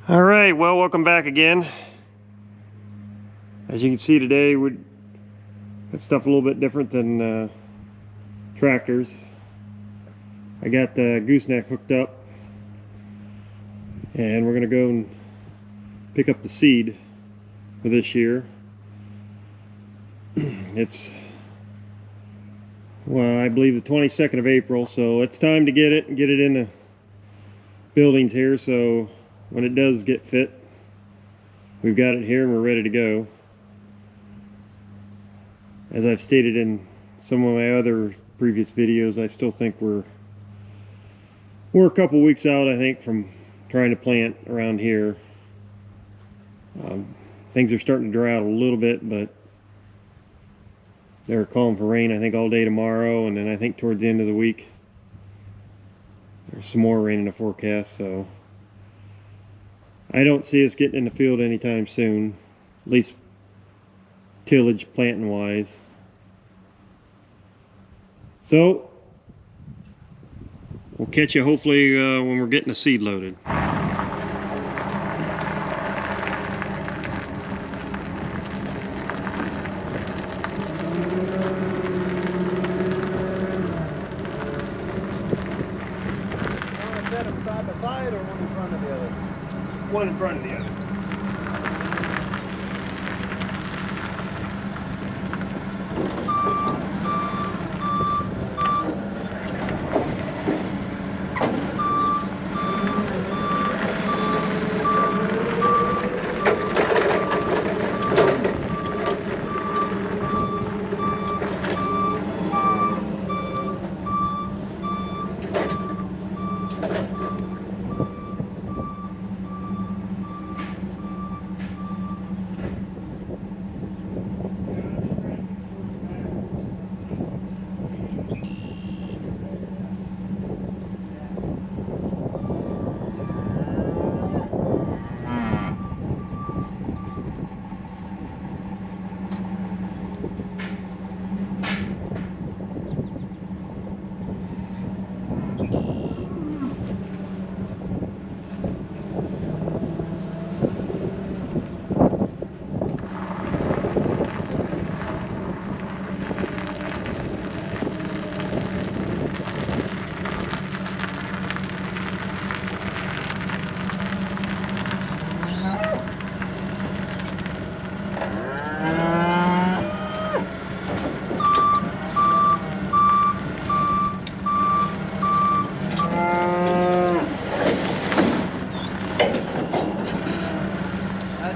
All right, well, welcome back again. As you can see today, that stuff a little bit different than tractors. I got the gooseneck hooked up, and we're gonna go and pick up the seed for this year. It's, well, I believe the 22nd of April, so it's time to get it in the buildings here, so when it does get fit, we've got it here and we're ready to go. As I've stated in some of my other previous videos, I still think we're a couple weeks out, I think, from trying to plant around here. Things are starting to dry out a little bit, but they're calling for rain, I think, all day tomorrow, and then I think towards the end of the week there's some more rain in the forecast, so I don't see us getting in the field anytime soon, at least tillage planting wise. So we'll catch you hopefully when we're getting the seed loaded. Set them side by side or one in front of the other? One in front of the other.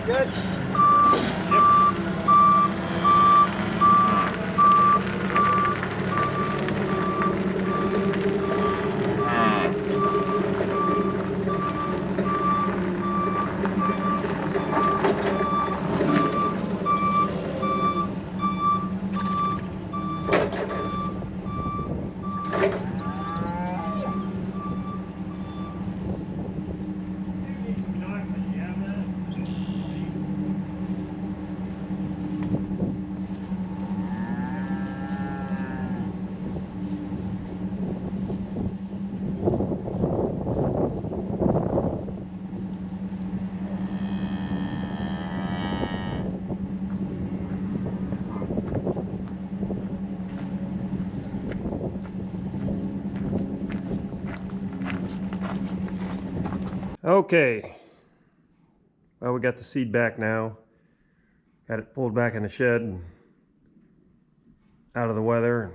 Good? Okay, well, we got the seed back now. Got it pulled back in the shed and out of the weather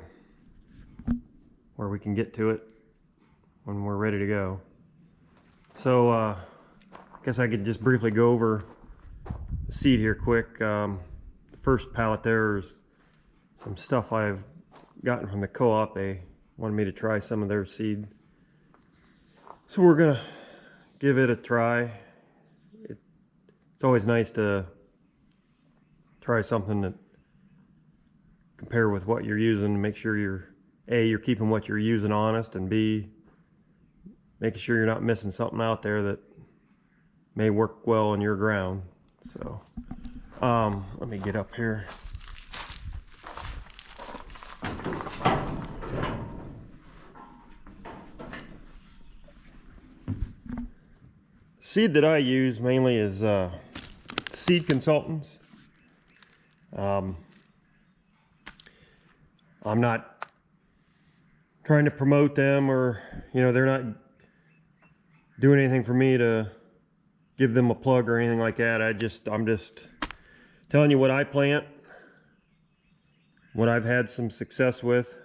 where we can get to it when we're ready to go. So I guess I could just briefly go over the seed here quick. The first pallet there is some stuff I've gotten from the co-op. They wanted me to try some of their seed, so we're gonna give it a try. It's always nice to try something that compare with what you're using to make sure you're keeping what you're using honest, and B, making sure you're not missing something out there that may work well on your ground. So let me get up here. seed that I use mainly is Seed Consultants. I'm not trying to promote them, or they're not doing anything for me to give them a plug or anything like that. I'm just telling you what I plant, what I've had some success with.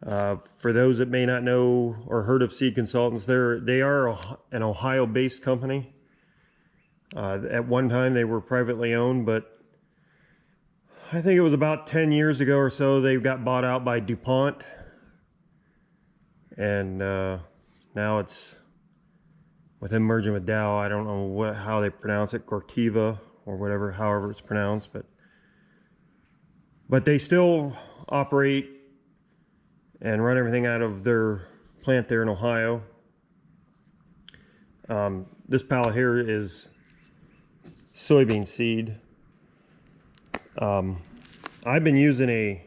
For those that may not know or heard of Seed Consultants, they are an Ohio-based company. At one time they were privately owned, but I think it was about 10 years ago or so they got bought out by DuPont, and now it's with them merging with Dow. I don't know how they pronounce it, Corteva or whatever, however it's pronounced, but they still operate and run everything out of their plant there in Ohio. This pallet here is soybean seed. I've been using a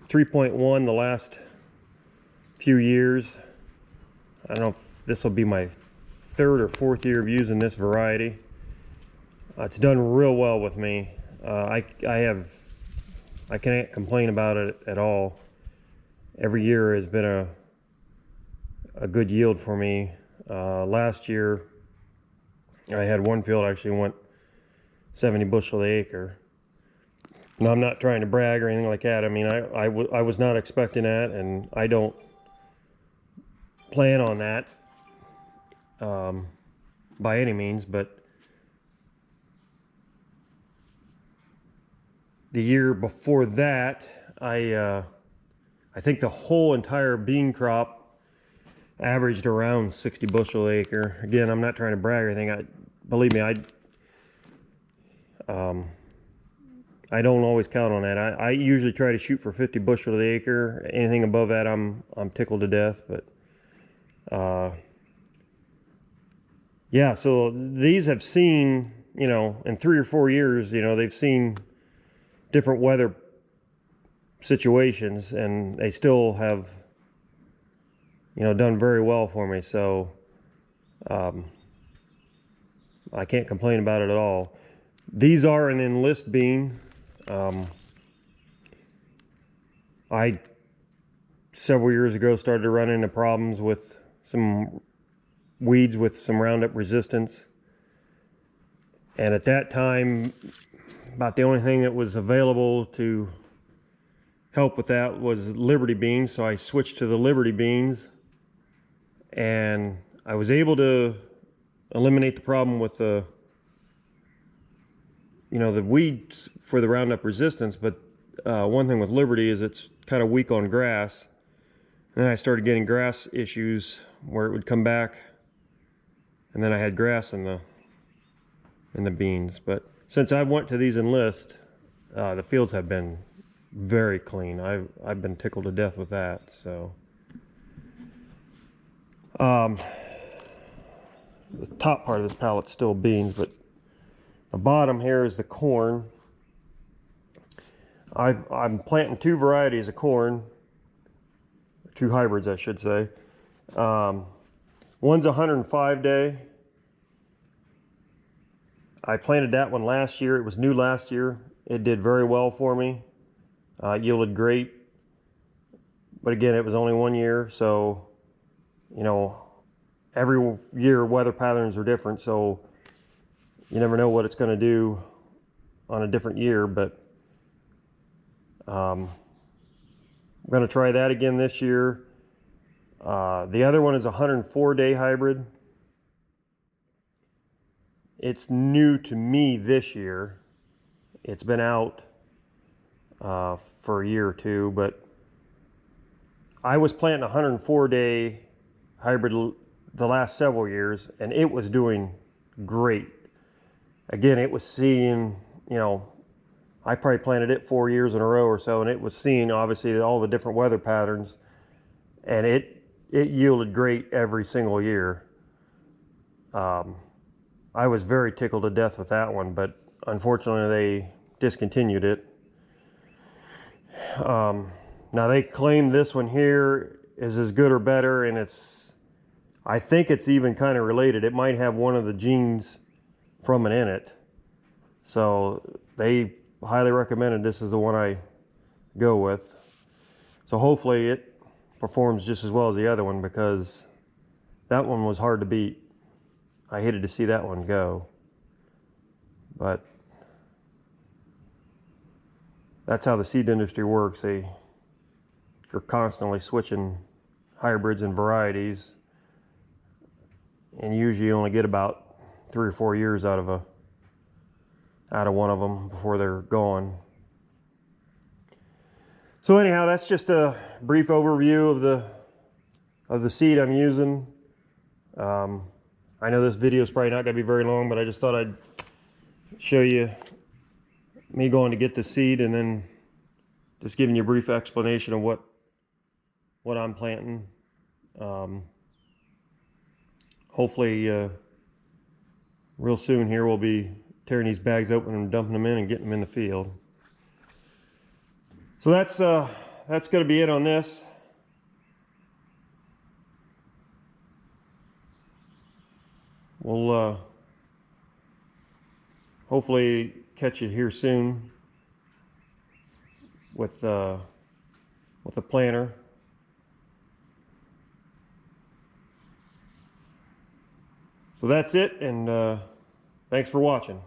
3.1 the last few years. I don't know if this will be my third or fourth year of using this variety. It's done real well with me. I can't complain about it at all. Every year has been a good yield for me. Last year I had one field actually went 70 bushel an acre. Now, I'm not trying to brag or anything like that. I mean, I was not expecting that, and I don't plan on that by any means, but the year before that, I think the whole entire bean crop averaged around 60 bushel an acre. Again, I'm not trying to brag or anything. Believe me, I don't always count on that. I usually try to shoot for 50 bushel an acre. Anything above that, I'm tickled to death. But yeah, so these have seen, in 3 or 4 years, they've seen different weather situations, and they still have done very well for me. So I can't complain about it at all. These are an enlist bean. I several years ago started to run into problems with some weeds with some Roundup resistance, and at that time about the only thing that was available to help with that was Liberty beans. So I switched to the Liberty beans, and I was able to eliminate the problem with the weeds for the Roundup resistance. But one thing with Liberty is it's kind of weak on grass, and then I started getting grass issues where it would come back, and then I had grass in the beans. But since I went to these Enlist, the fields have been very clean. I've been tickled to death with that. So the top part of this pallet's still beans, but the bottom here is the corn. I'm planting 2 varieties of corn, 2 hybrids I should say. One's 105 day. I planted that one last year. It was new last year. It did very well for me. Yielded great. But again, it was only 1 year, so every year weather patterns are different, so you never know what it's going to do on a different year. But I'm going to try that again this year. The other one is a 104 day hybrid. It's new to me this year. It's been out for a year or two, but I was planting a 104 day hybrid the last several years, and it was doing great. Again, it was seeing, I probably planted it 4 years in a row or so, and it was seeing obviously all the different weather patterns, and it yielded great every single year. I was very tickled to death with that one, but unfortunately they discontinued it. Now they claim this one here is as good or better, and I think it's even kind of related. It might have one of the genes from it in it. So they highly recommended this is the one I go with. So hopefully it performs just as well as the other one, because that one was hard to beat. I hated to see that one go. But that's how the seed industry works. They're constantly switching hybrids and varieties, and usually you only get about 3 or 4 years out of one of them before they're gone. So anyhow, that's just a brief overview of the seed I'm using. I know this video is probably not going to be very long, but I just thought I'd show you me going to get the seed, and then just giving you a brief explanation of what I'm planting. Hopefully real soon here we'll be tearing these bags open and dumping them in and getting them in the field. So that's going to be it on this. We'll hopefully catch you here soon with a planter. So that's it, and thanks for watching.